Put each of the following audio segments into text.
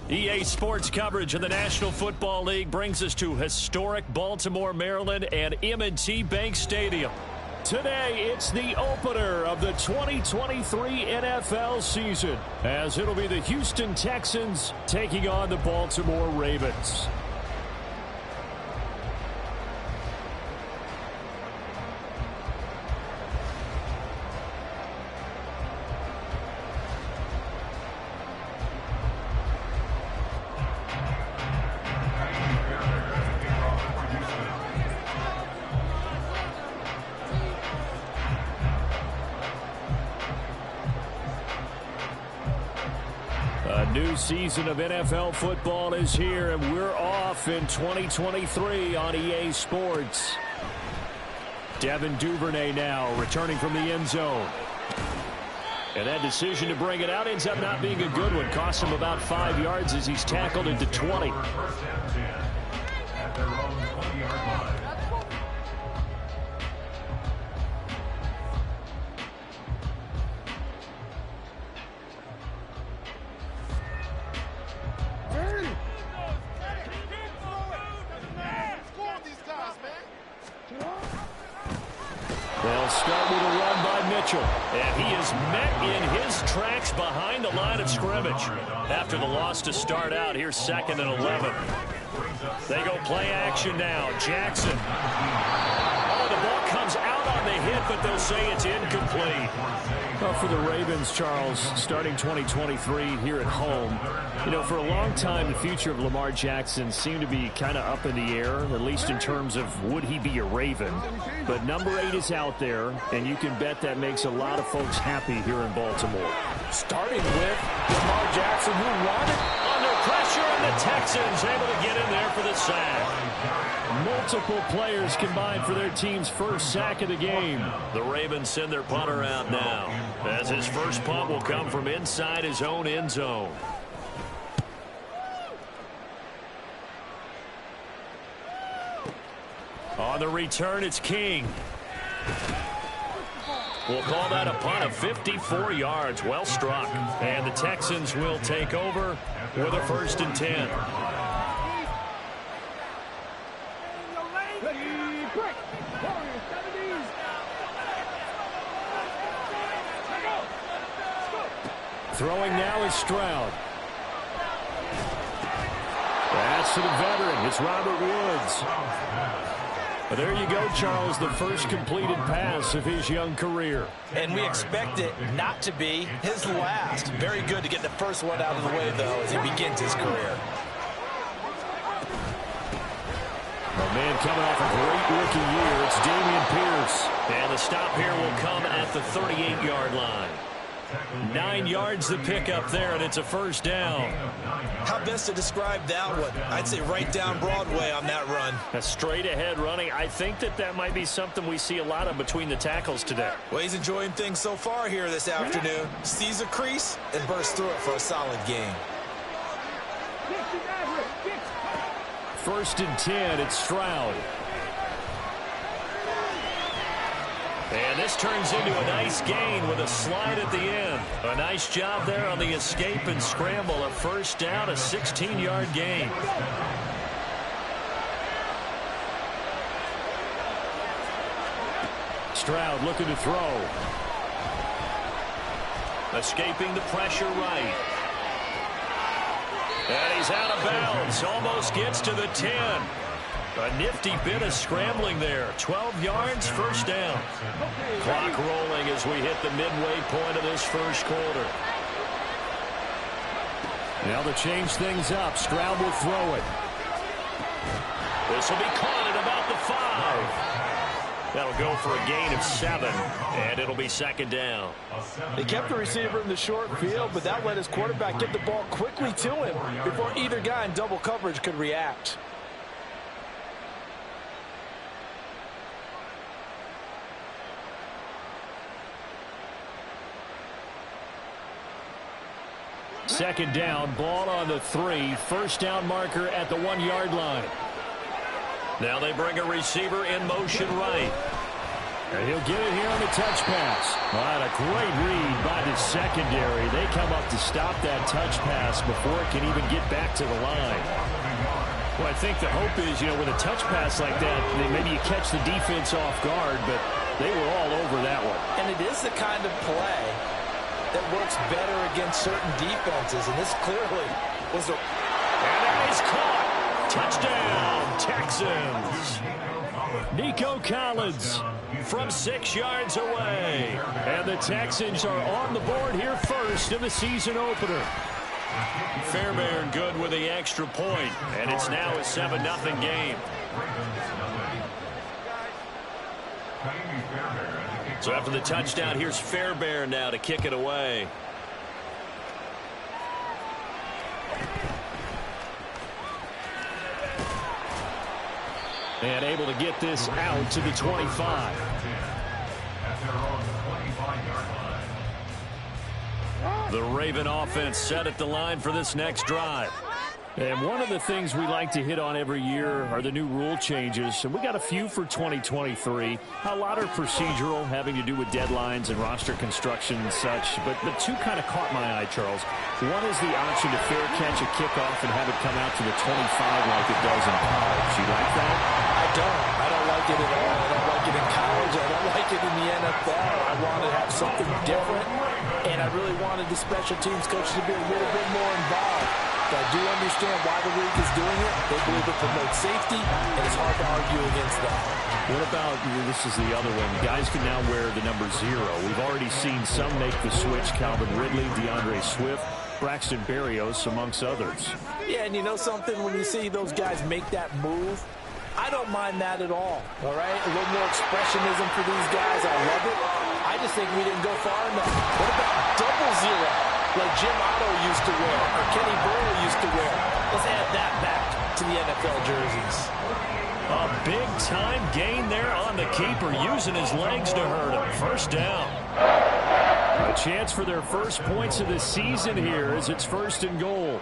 EA Sports coverage of the National Football League brings us to historic Baltimore, Maryland, and M&T Bank Stadium. Today, it's the opener of the 2023 NFL season, as it'll be the Houston Texans taking on the Baltimore Ravens. New season of NFL football is here, and we're off in 2023 on EA Sports. Devin Duvernay now returning from the end zone. And that decision to bring it out ends up not being a good one. Costs him about 5 yards as he's tackled into 20. At their own 20-yard line. They'll start with a run by Mitchell. And he is met in his tracks behind the line of scrimmage. After the loss to start out, here's 2nd and 11. They go play action now. Jackson. Oh, the ball comes out on the hit, but they'll say it's incomplete. Well, for the Ravens, Charles, starting 2023 here at home, you know, for a long time, the future of Lamar Jackson seemed to be kind of up in the air, at least in terms of would he be a Raven. But number 8 is out there, and you can bet that makes a lot of folks happy here in Baltimore. Starting with Lamar Jackson, who won it. Under pressure, and the Texans able to get in there for the sack. Multiple players combined for their team's first sack of the game. The Ravens send their punter out now, as his first punt will come from inside his own end zone. On the return, it's King. We'll call that a punt of 54 yards. Well struck. And the Texans will take over with a 1st and 10. Throwing now is Stroud. That's to the veteran. It's Robert Woods. But there you go, Charles, the first completed pass of his young career. And we expect it not to be his last. Very good to get the first one out of the way, though, as he begins his career. Oh, man, coming off a great rookie year, it's Dameon Pierce. And the stop here will come at the 38-yard line. 9 yards the pickup there, and it's a 1st down. How best to describe that one? I'd say right down Broadway on that run. A straight-ahead running. I think that might be something we see a lot of between the tackles today. Well, he's enjoying things so far here this afternoon. Sees a crease and bursts through it for a solid gain. 1st and 10, it's Stroud. And this turns into a nice gain with a slide at the end. A nice job there on the escape and scramble. A 1st down, a 16-yard gain. Stroud looking to throw. Escaping the pressure right. And he's out of bounds. Almost gets to the 10. A nifty bit of scrambling there. 12 yards, 1st down. Clock rolling as we hit the midway point of this 1st quarter. Now to change things up, Stroud will throw it. This will be caught at about the 5. That'll go for a gain of 7, and it'll be 2nd down. They kept the receiver in the short field, but that let his quarterback get the ball quickly to him before either guy in double coverage could react. Second down, ball on the 3. 1st down marker at the 1-yard line. Now they bring a receiver in motion right. And he'll get it here on the touch pass. All right, a great read by the secondary. They come up to stop that touch pass before it can even get back to the line. Well, I think the hope is, with a touch pass like that, maybe you catch the defense off guard, but they were all over that one. And it is the kind of play that works better against certain defenses, and this clearly was a... And that is caught. Touchdown, Texans. Nico Collins from 6 yards away. And the Texans are on the board here first in the season opener. Fairbairn good with the extra point, and it's now a 7-0 game. So after the touchdown, here's Fairbairn now to kick it away. And able to get this out to the 25. The Raven offense set at the line for this next drive. And one of the things we like to hit on every year are the new rule changes. And we got a few for 2023. A lot are procedural, having to do with deadlines and roster construction and such. But the two kind of caught my eye, Charles. One is the option to fair catch a kickoff and have it come out to the 25 like it does in college. You like that? I don't like it at all. I don't like it in college. I don't like it in the NFL. I want to have something different. And I really wanted the special teams coach to be a little bit more involved. But I do understand why the league is doing it. They believe it promotes safety, and it's hard to argue against that. What about, this is the other one, guys can now wear the number 0. We've already seen some make the switch, Calvin Ridley, DeAndre Swift, Braxton Berrios, amongst others. Yeah, and you know something? When you see those guys make that move, I don't mind that at all right? A little more expressionism for these guys. I love it. I just think we didn't go far enough. What about double 0? Like Jim Otto used to wear, or Kenny Burrow used to wear. Let's add that back to the NFL jerseys. A big-time gain there on the keeper, using his legs to hurt him. First down. A chance for their first points of the season here as it's 1st and goal.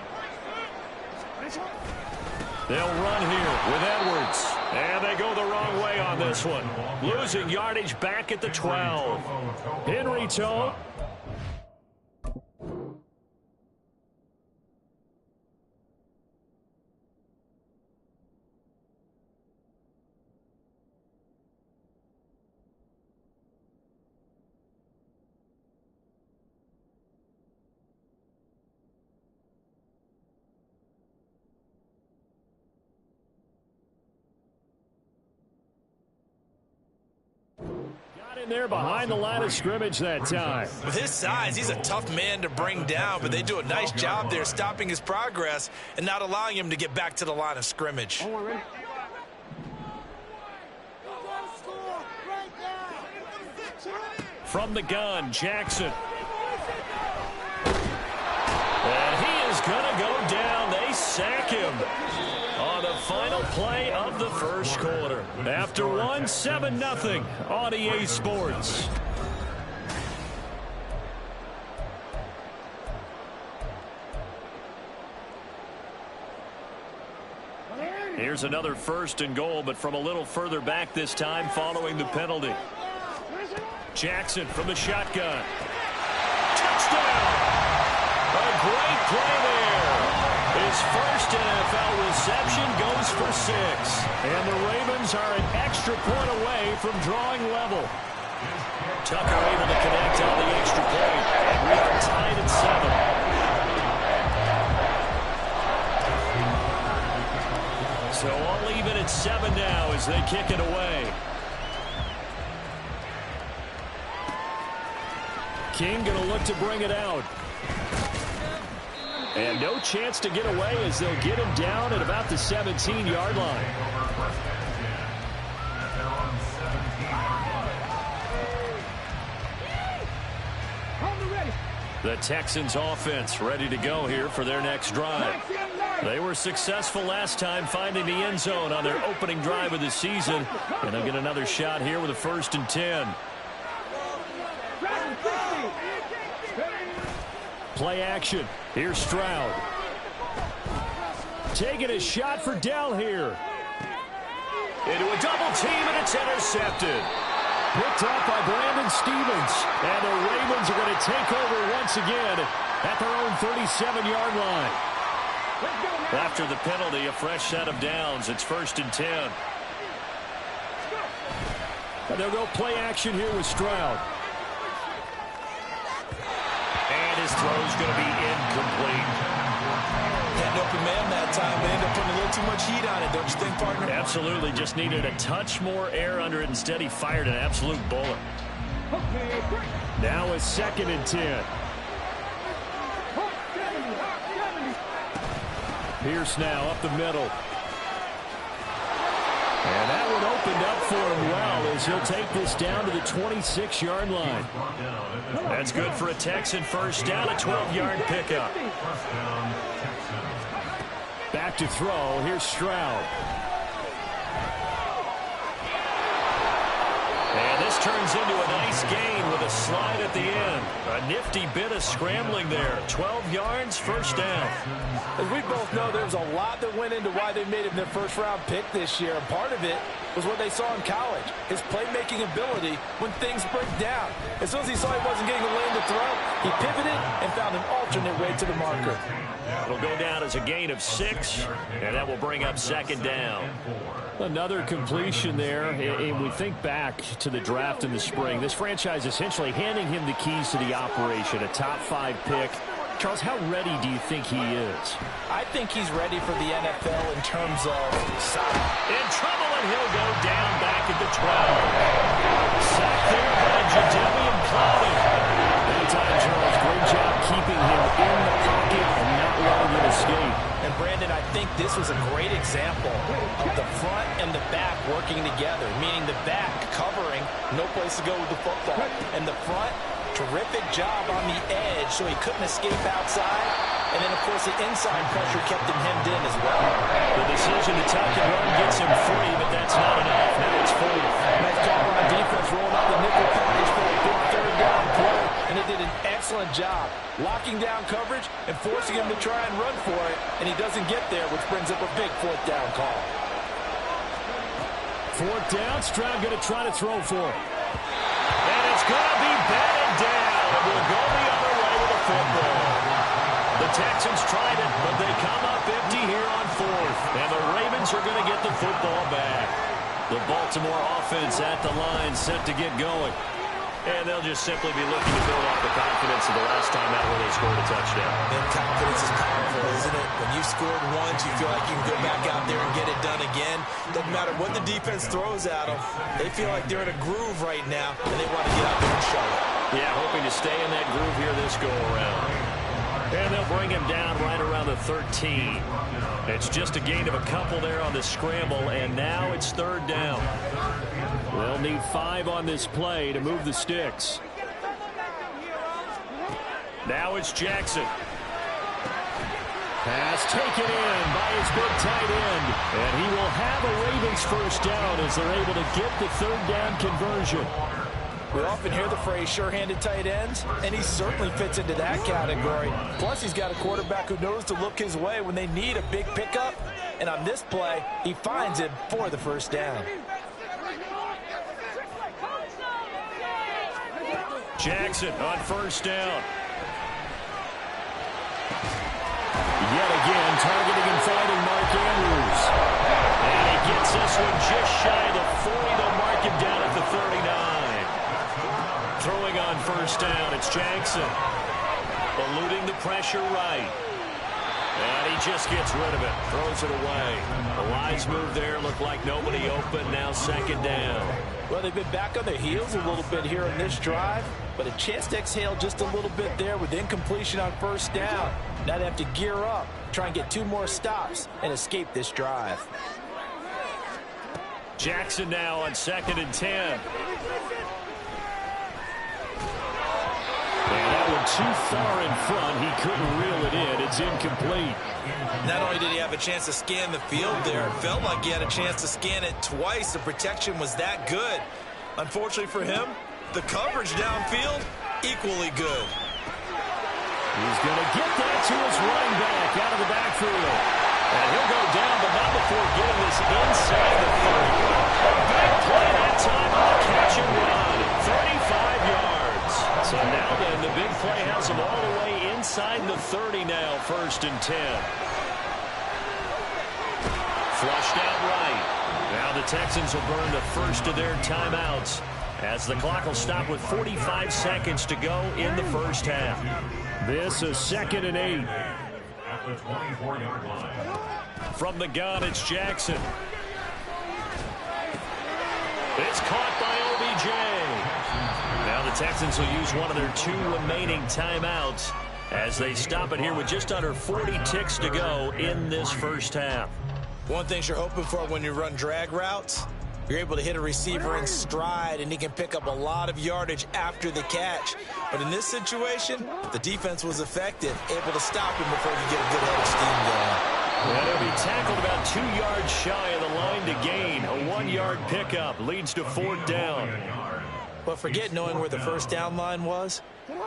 They'll run here with Edwards. And they go the wrong way on this one. Losing yardage back at the 12. Henry Toe. In there behind the line of scrimmage that time. With his size, he's a tough man to bring down, but they do a nice job there stopping his progress and not allowing him to get back to the line of scrimmage. From the gun, Jackson. And he is going to go down. They sack him on the final play of the first quarter. After 7-0 on EA Sports. Here's another 1st and goal, but from a little further back this time following the penalty. Jackson from the shotgun. Touchdown! A great play there. His first NFL reception goes for 6. And the Ravens are an extra point away from drawing level. Tucker able to connect on the extra point. And we are tied at 7. So all even at 7 now as they kick it away. King going to look to bring it out. And no chance to get away as they'll get him down at about the 17-yard line. The Texans offense ready to go here for their next drive. They were successful last time finding the end zone on their opening drive of the season. And they'll get another shot here with a 1st and 10. Play action. Here's Stroud. Taking a shot for Dell here. Into a double team, and it's intercepted. Picked up by Brandon Stephens. And the Ravens are going to take over once again at their own 37-yard line. After the penalty, a fresh set of downs. It's 1st and 10. And they'll go play action here with Stroud. And his throw's going to be incomplete. Had an open man that time, but ended up putting a little too much heat on it, don't you think, partner? Absolutely. Just needed a touch more air under it. Instead, he fired an absolute bullet. Now it's 2nd and 10. Pierce now up the middle. And that one opened up for him well as he'll take this down to the 26-yard line. That's good for a Texan first down, a 12-yard pickup. Back to throw. Here's Stroud. And this turns into a nice gain with a slide at the end. A nifty bit of scrambling there. 12 yards, first down. As we both know, there's a lot that went into why they made him their first-round pick this year. And part of it was what they saw in college, his playmaking ability when things break down. As soon as he saw he wasn't getting a lane to throw, he pivoted and found an alternate way to the marker. It'll go down as a gain of 6, and that will bring up 2nd down. Another completion there, and we think back to the draft in the spring. This franchise essentially handing him the keys to the operation, a top-5 pick. Charles, how ready do you think he is? I think he's ready for the NFL in terms of size. In trouble, and he'll go down back at the 12. Sacked there by Jadeveon Clowney. Anytime, Charles, great job keeping him in the pocket and not letting him escape. And Brandon, I think this was a great example of the front and the back working together, meaning the back covering, no place to go with the football, and the front, terrific job on the edge so he couldn't escape outside. And then, of course, the inside pressure kept him hemmed in as well. The decision to tuck and run gets him free, but that's not enough. Now it's 4th. Nice job on defense, rolling out the nickel package for a big 3rd down play. And it did an excellent job locking down coverage and forcing him to try and run for it. And he doesn't get there, which brings up a big 4th down call. 4th down, Stroud going to try to throw for it. And it's going to be batted down. And we'll go the other way with a football. The Texans tried it, but they come up empty here on 4th. And the Ravens are going to get the football back. The Baltimore offense at the line set to get going. And they'll just simply be looking to build off the confidence of the last time out where they scored a touchdown. And confidence is powerful, isn't it? When you've scored once, you feel like you can go back out there and get it done again. Doesn't matter what the defense throws at them. They feel like they're in a groove right now, and they want to get out there and show it. Yeah, hoping to stay in that groove here this go-around. And they'll bring him down right around the 13. It's just a gain of a couple there on the scramble, and now it's 3rd down. They'll need 5 on this play to move the sticks. Now it's Jackson. Pass taken in by his big tight end. And he will have a Ravens first down as they're able to get the 3rd down conversion. We often hear the phrase sure-handed tight ends, and he certainly fits into that category. Plus, he's got a quarterback who knows to look his way when they need a big pickup. And on this play, he finds it for the first down. Jackson on first down. Yet again, targeting and finding Mark Andrews. And he gets this one just shy of the 40. They'll mark him down at the 39. Throwing on first down, it's Jackson. Eluding the pressure right. And he just gets rid of it. Throws it away. The wise move there. Looked like nobody open. Now 2nd down. Well, they've been back on their heels a little bit here in this drive, but a chance to exhale just a little bit there with incompletion on first down. Now they have to gear up, try and get 2 more stops, and escape this drive. Jackson now on 2nd and 10. And that one too far in front. He couldn't reel it in. It's incomplete. Not only did he have a chance to scan the field there, it felt like he had a chance to scan it twice. The protection was that good. Unfortunately for him, the coverage downfield, equally good. He's going to get that to his running back out of the backfield. And he'll go down, but not before getting this inside the 30. A big play that time on the catch and run. play has them all the way inside the 30 now, 1st and 10. Flushed out right. Now the Texans will burn the first of their timeouts as the clock will stop with 45 seconds to go in the first half. This is 2nd and 8. At the 24-yard line. From the gun, it's Jackson. It's caught by OBJ. Now the Texans will use one of their 2 remaining timeouts as they stop it here with just under 40 ticks to go in this first half. One thing you're hoping for when you run drag routes, you're able to hit a receiver in stride, and he can pick up a lot of yardage after the catch. But in this situation, the defense was effective, able to stop him before you get a good head of steam going. And he'll be tackled about 2 yards shy of the line to gain. A 1-yard pickup leads to 4th down. But forget knowing where the first down line was.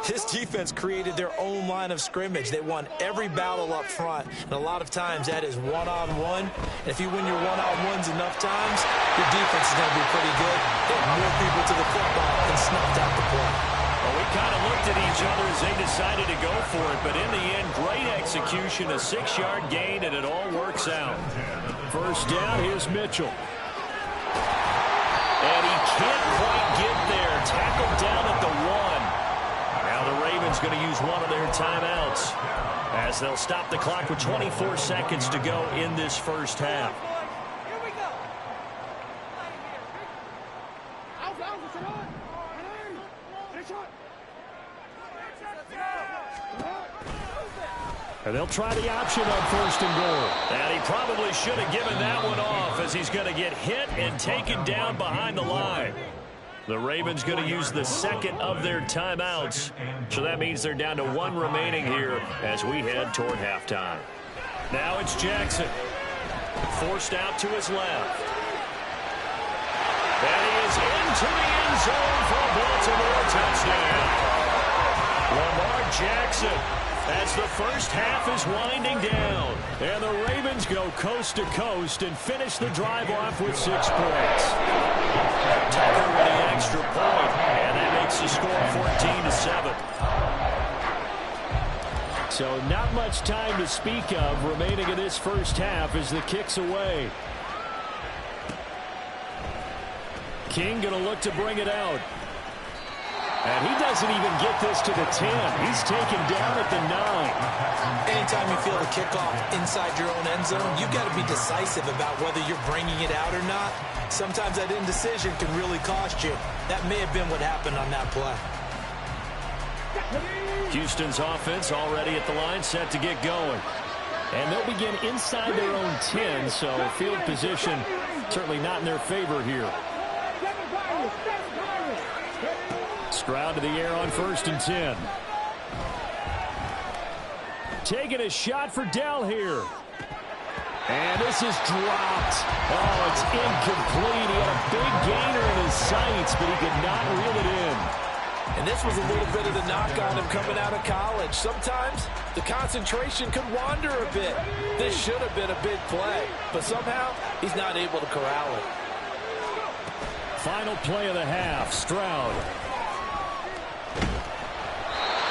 This defense created their own line of scrimmage. They won every battle up front, and a lot of times that is one-on-one. And if you win your one-on-ones enough times, your defense is going to be pretty good. Hit more people to the football and snuffed out the play. Well, we kind of looked at each other as they decided to go for it, but in the end, great execution, a 6-yard gain, and it all works out. First down, here's Mitchell. And he can't quite get there. Tackled down at the 1. Now the Ravens going to use one of their timeouts as they'll stop the clock with 24 seconds to go in this first half. And they'll try the option on 1st and goal. And he probably should have given that one off as he's going to get hit and taken down behind the line. The Ravens going to use the second of their timeouts. So that means they're down to 1 remaining here as we head toward halftime. Now it's Jackson. Forced out to his left. And he is into the end zone for a Baltimore touchdown. Lamar Jackson as the first half is winding down. And the Ravens go coast to coast and finish the drive off with 6 points. Tucker with the extra point, and that makes the score 14-7. So not much time to speak of remaining in this first half as the kick's away. King going to look to bring it out. And he doesn't even get this to the 10. He's taken down at the 9. Anytime you feel the kickoff inside your own end zone, you've got to be decisive about whether you're bringing it out or not. Sometimes that indecision can really cost you. That may have been what happened on that play. Houston's offense already at the line, set to get going. And they'll begin inside their own 10, so field position certainly not in their favor here. Stroud to the air on 1st and 10. Taking a shot for Dell here. And this is dropped. Oh, it's incomplete. He had a big gainer in his sights, but he could not reel it in. And this was a little bit of the knock on him coming out of college. Sometimes the concentration could wander a bit. This should have been a big play, but somehow he's not able to corral it. Final play of the half, Stroud.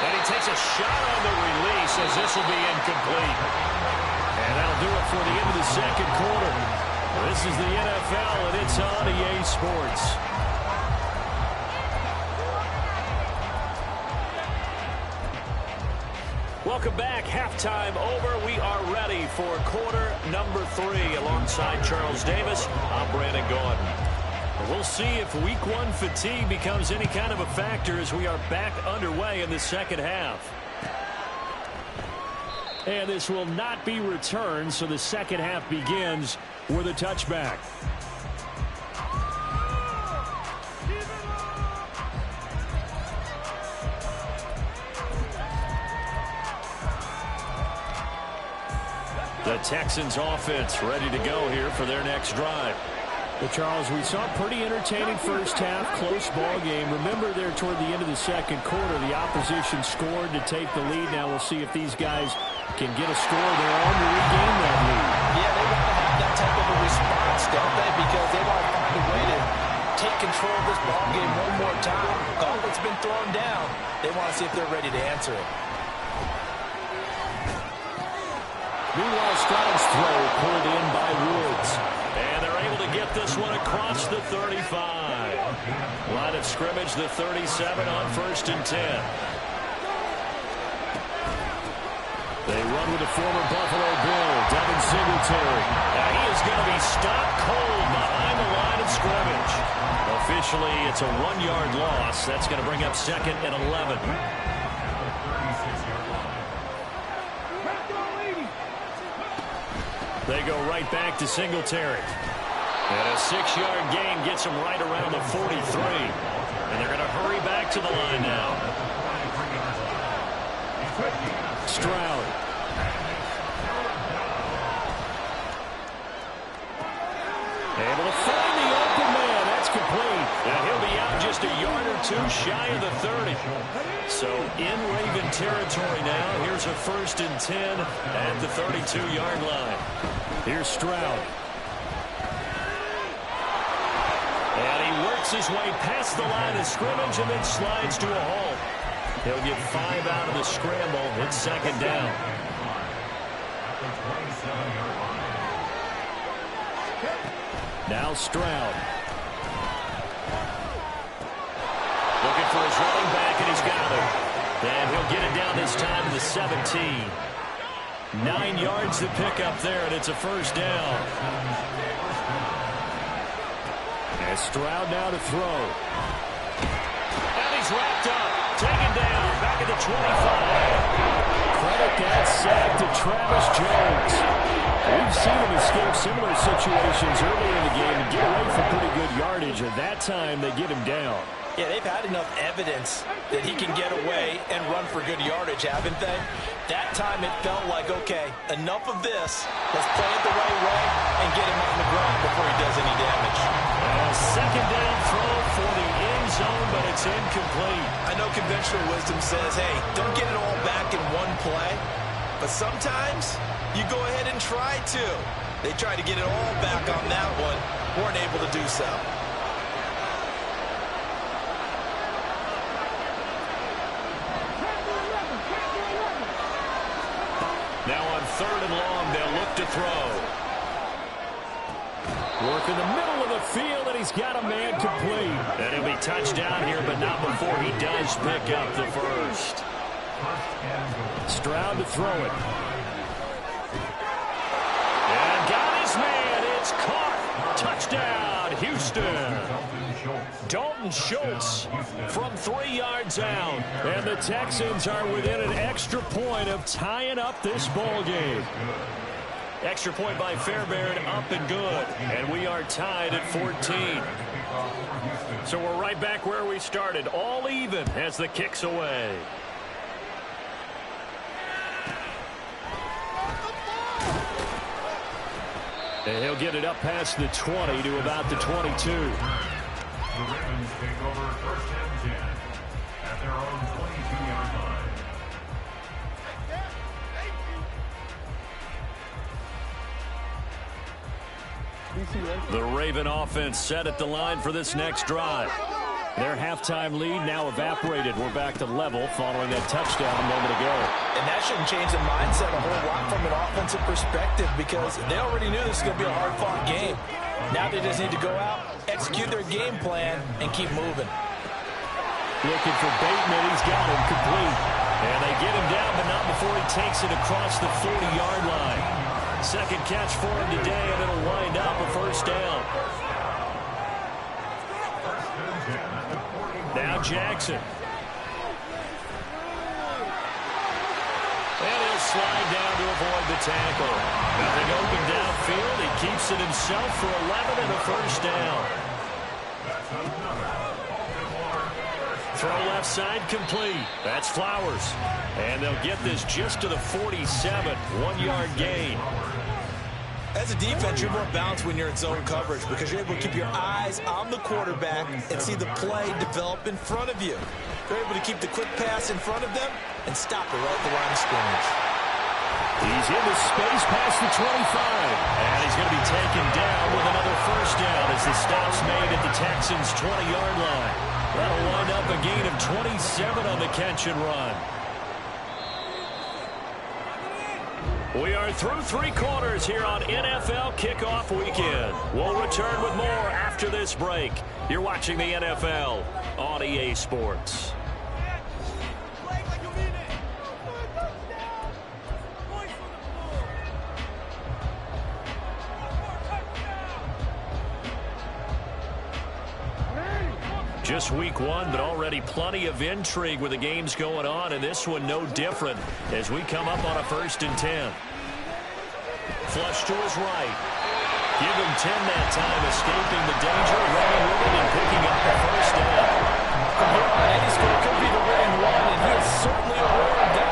And he takes a shot on the release as this will be incomplete. And that'll do it for the end of the second quarter. This is the NFL, and it's on EA Sports. Welcome back. Halftime over. We are ready for quarter number 3. Alongside Charles Davis, I'm Brandon Gordon. We'll see if week 1 fatigue becomes any kind of a factor as we are back underway in the second half. And this will not be returned, so the second half begins with a touchback. The Texans offense ready to go here for their next drive. Well, Charles, we saw a pretty entertaining first half, close ball game. Remember there toward the end of the second quarter, the opposition scored to take the lead. Now we'll see if these guys can get a score of their own to regain that lead. Yeah, they got to have that type of a response, don't they? Because they want to find a way to take control of this ball game one more time. Gauntlets been thrown down. They want to see if they're ready to answer it. Meanwhile, Stroud's throw pulled in by Woods. And they're able to get this one across the 35. Line of scrimmage, the 37 on 1st and 10. They run with the former Buffalo Bill, Devin Singletary. Now he is going to be stopped cold behind the line of scrimmage. Officially, it's a 1-yard loss. That's going to bring up 2nd and 11. They go right back to Singletary. And a 6-yard gain gets them right around the 43. And they're going to hurry back to the line now. Stroud. Able to find the open man. That's complete. And he'll be out just a yard or two shy of the 30. So in Raven territory now. Here's a 1st and 10 at the 32-yard line. Here's Stroud. And he works his way past the line of scrimmage and then slides to a halt. He'll get 5 out of the scramble. It's 2nd down. Now Stroud. Looking for his running back, and he's got it. And he'll get it down this time to the 17. 9 yards to pick up there, and it's a 1st down. And Stroud now to throw. And he's wrapped up. Taken down. Back at the 25. Credit that sack to Travis Jones. We've seen him escape similar situations earlier in the game and get away from pretty good yardage. At that time, they get him down. Yeah, they've had enough evidence that he can get away and run for good yardage, haven't they? That time it felt like, okay, enough of this. Let's play it the right way and get him on the ground before he does any damage. A 2nd down throw for the end zone, but it's incomplete. I know conventional wisdom says, hey, don't get it all back in one play. But sometimes you go ahead and try to. They tried to get it all back on that one. Weren't able to do so. Now on 3rd and long, they'll look to throw. Work in the middle of the field, and he's got a man complete. And he'll be touched down here, but not before he does pick up the 1st. Stroud to throw it. And got his man. It's caught. Touchdown, Houston. Dalton Schultz from 3 yards out. And the Texans are within an extra point of tying up this ball game. Extra point by Fairbairn, up and good. And we are tied at 14. So we're right back where we started, all even as the kick's away. And he'll get it up past the 20 to about the 22. The Ravens take over 1st and 10 at their own 22-yard line. The Raven offense set at the line for this next drive. Their halftime lead now evaporated. We're back to level following that touchdown a moment ago. And that shouldn't change the mindset a whole lot from an offensive perspective because they already knew this was going to be a hard-fought game. Now they just need to go out, execute their game plan, and keep moving. Looking for Bateman. He's got him complete. And they get him down, but not before he takes it across the 40-yard line. 2nd catch for him today, and it'll wind up a 1st down. Now Jackson. And he'll slide down to avoid the tackle. Nothing open downfield. He keeps it himself for 11 and a 1st down. Throw left side complete. That's Flowers. And they'll get this just to the 47. 1-yard gain. As a defense, you're more balanced when you're in zone coverage because you're able to keep your eyes on the quarterback and see the play develop in front of you. You're able to keep the quick pass in front of them and stop it right at the line of scrimmage. He's into space past the 25. And he's going to be taken down with another 1st down as the stop's made at the Texans' 20-yard line. That'll wind up a gain of 27 on the catch and run. We are through 3 quarters here on NFL Kickoff Weekend. We'll return with more after this break. You're watching the NFL on EA Sports. Just week 1, but already plenty of intrigue with the games going on, and this one no different as we come up on a 1st and 10. Flush to his right. Give him 10 that time, escaping the danger, running with it, and picking up the 1st down. From here on, any score could be the winning one, and he is certainly aware of that.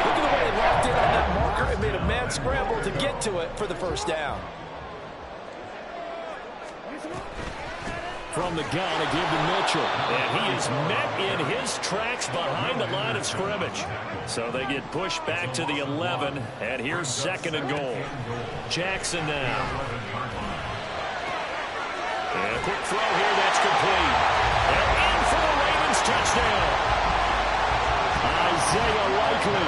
Look at the way he locked in on that marker and made a man scramble to get to it for the 1st down. From the gun, a give to Mitchell. And he is met in his tracks behind the line of scrimmage. So they get pushed back to the 11, and here's 2nd and goal. Jackson now. And a quick throw here, that's complete. And in for the Ravens touchdown. Isaiah Likely.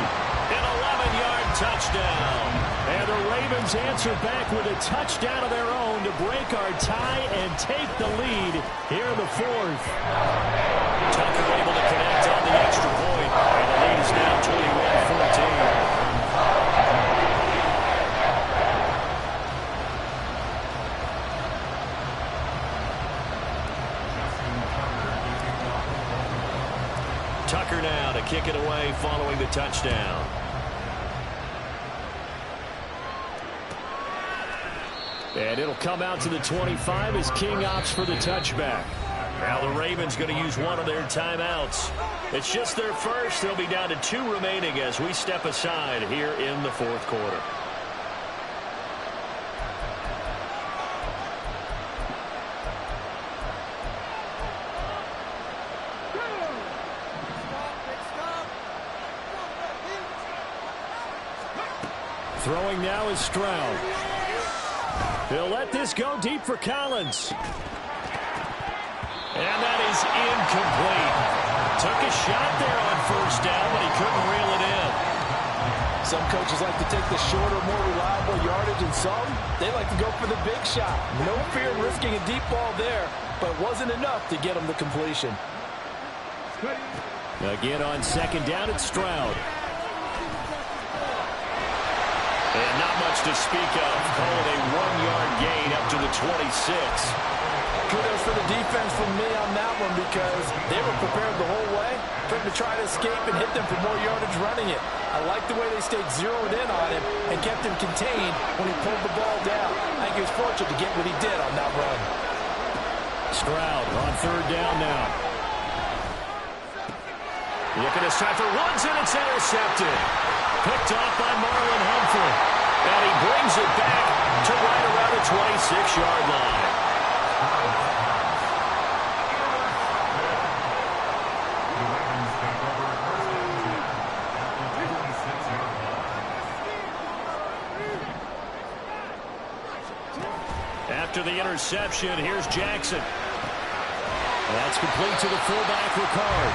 An 11-yard touchdown. And the Ravens answer back with a touchdown of their own to break our tie and take the lead here in the 4th. Tucker able to connect on the extra point, and the lead is now 21-14. Tucker now to kick it away following the touchdown. And it'll come out to the 25 as King opts for the touchback. Now the Ravens going to use one of their timeouts. It's just their first. They'll be down to 2 remaining as we step aside here in the 4th quarter. Throwing now is Stroud. He'll let this go deep for Collins. And that is incomplete. Took a shot there on 1st down, but he couldn't reel it in. Some coaches like to take the shorter, more reliable yardage, and some, they like to go for the big shot. No fear in risking a deep ball there, but it wasn't enough to get him the completion. Again on 2nd down, it's Stroud. And not much to speak of. Call it a 1-yard gain up to the 26. Kudos for the defense from me on that one because they were prepared the whole way for him to try to escape and hit them for more yardage running it. I like the way they stayed zeroed in on him and kept him contained when he pulled the ball down. I think he was fortunate to get what he did on that run. Stroud on 3rd down now. Looking to start for Woods, and it's intercepted. Picked off by Marlon Humphrey. And he brings it back to right around the 26-yard line. After the interception, here's Jackson. That's complete to the fullback, Ricard.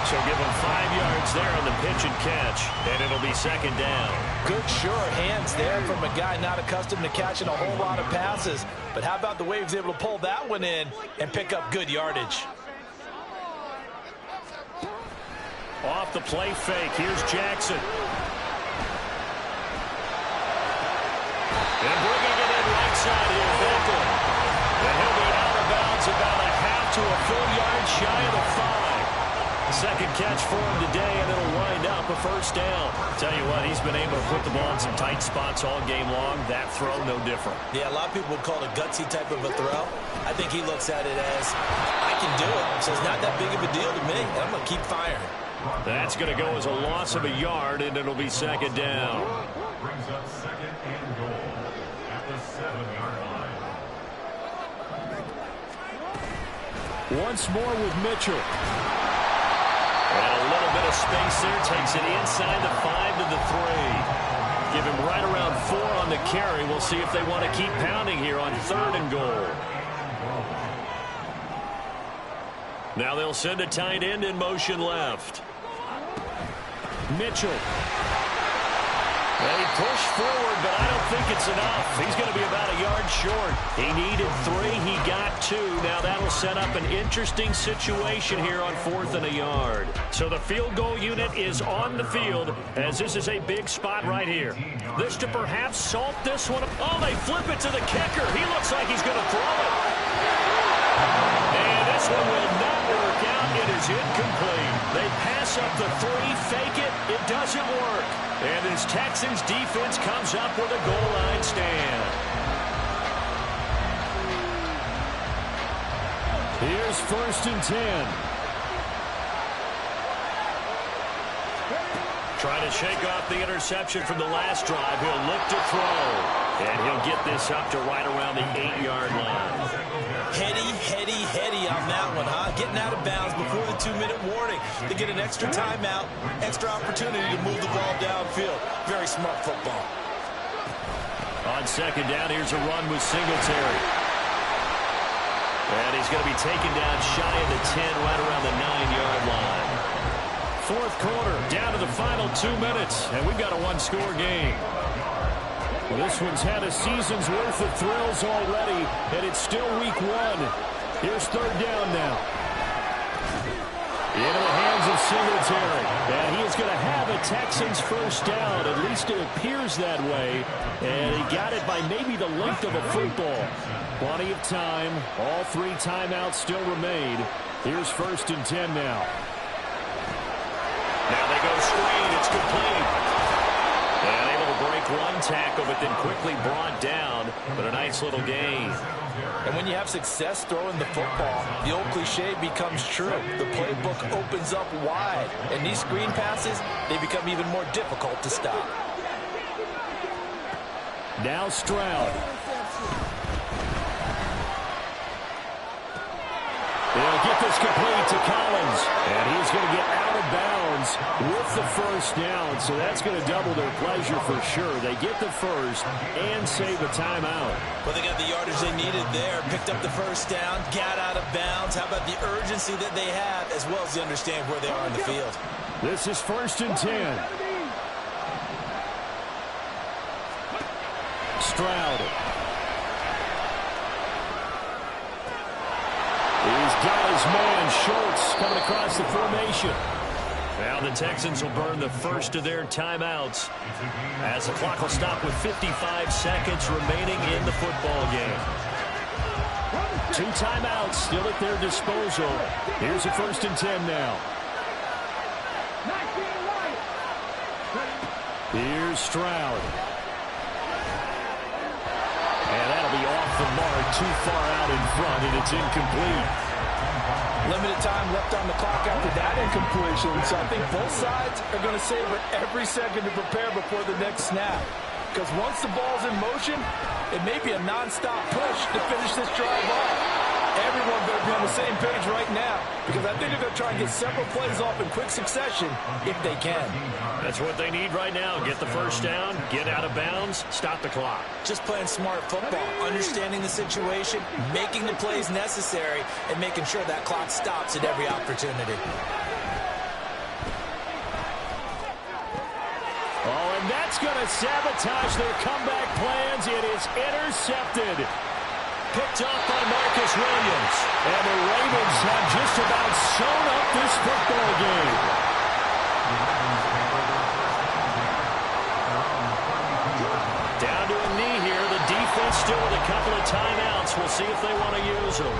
So give him 5 yards there on the pitch and catch, and it'll be 2nd down. Good, sure hands there from a guy not accustomed to catching a whole lot of passes. But how about the way he was able to pull that one in and pick up good yardage? Off the play fake, here's Jackson. And bringing it in right side here, Beckham. And he'll be out of bounds about a half to a full yard shy of the 5. 2nd catch for him today, and it'll wind up a 1st down. Tell you what, he's been able to put the ball in some tight spots all game long. That throw, no different. Yeah, a lot of people would call it a gutsy type of a throw. I think he looks at it as, I can do it, so it's not that big of a deal to me. I'm going to keep firing. That's going to go as a loss of a yard, and it'll be 2nd down. Brings up 2nd and goal at the 7-yard line. Once more with Mitchell. And a little bit of space there. Takes it inside the 5 to the 3. Give him right around 4 on the carry. We'll see if they want to keep pounding here on 3rd and goal. Now they'll send a tight end in motion left. Mitchell. They push forward, but I don't think it's enough. He's going to be about a yard short. He needed 3. He got 2. Now that'll set up an interesting situation here on 4th and a yard. So the field goal unit is on the field as this is a big spot right here. This to perhaps salt this one. Oh, they flip it to the kicker. He looks like he's going to throw it. And this one will not work out. It is incomplete. They pass up the 3, fake it. It doesn't work. And this Texans defense comes up with a goal line stand. Here's 1st and 10. Trying to shake off the interception from the last drive. He'll look to throw. And he'll get this up to right around the 8-yard line. Heady on that one, huh? Getting out of bounds before the 2-minute warning. They get an extra timeout, extra opportunity to move the ball downfield. Very smart football. On 2nd down, here's a run with Singletary. And he's going to be taken down shy of the 10, right around the 9-yard line. 4th quarter, down to the final 2 minutes, and we've got a 1-score game. Well, this one's had a season's worth of thrills already, and it's still week 1. Here's 3rd down now. Into the hands of Singletary. And he is going to have a Texans 1st down. At least it appears that way. And he got it by maybe the length of a football. Plenty of time. All 3 timeouts still remain. Here's 1st and 10 now. Now they go screen. It's complete. And able to break 1 tackle, but then quickly brought down. But a nice little gain. And when you have success throwing the football, the old cliche becomes true. The playbook opens up wide. And these screen passes, they become even more difficult to stop. Now Stroud. They'll get this complete to Collins. And he's going to get out of bounds with the 1st down. So that's going to double their pleasure for sure. They get the 1st and save a timeout. Well, they got the yardage they needed there. Picked up the 1st down, got out of bounds. How about the urgency that they have, as well as they understand where they are on the field. This is 1st and 10. Stroud. He's got his man, Schultz, coming across the formation. Now the Texans will burn the 1st of their timeouts as the clock will stop with 55 seconds remaining in the football game. 2 timeouts still at their disposal. Here's a 1st and 10 now. Here's Stroud. And that'll be off the mark, too far out in front, and it's incomplete. Limited time left on the clock after that incompletion, so I think both sides are going to savor every second to prepare before the next snap. Because once the ball's in motion, it may be a non-stop push to finish this drive off. Everyone better be on the same page right now, because I think they're going to try and get several plays off in quick succession if they can. That's what they need right now. Get the 1st down, get out of bounds, stop the clock. Just playing smart football, understanding the situation, making the plays necessary, and making sure that clock stops at every opportunity. Oh, and that's going to sabotage their comeback plans. It is intercepted. Picked off by Marcus Williams. And the Ravens have just about sewn up this football game. Down to a knee here. The defense still with a couple of timeouts. We'll see if they want to use them.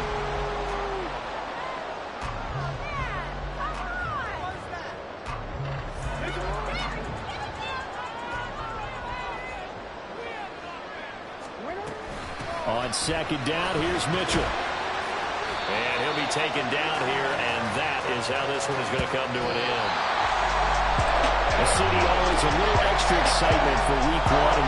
On 2nd down, here's Mitchell. And he'll be taken down here, and that is how this one is going to come to an end. The city always a little extra excitement for week 1.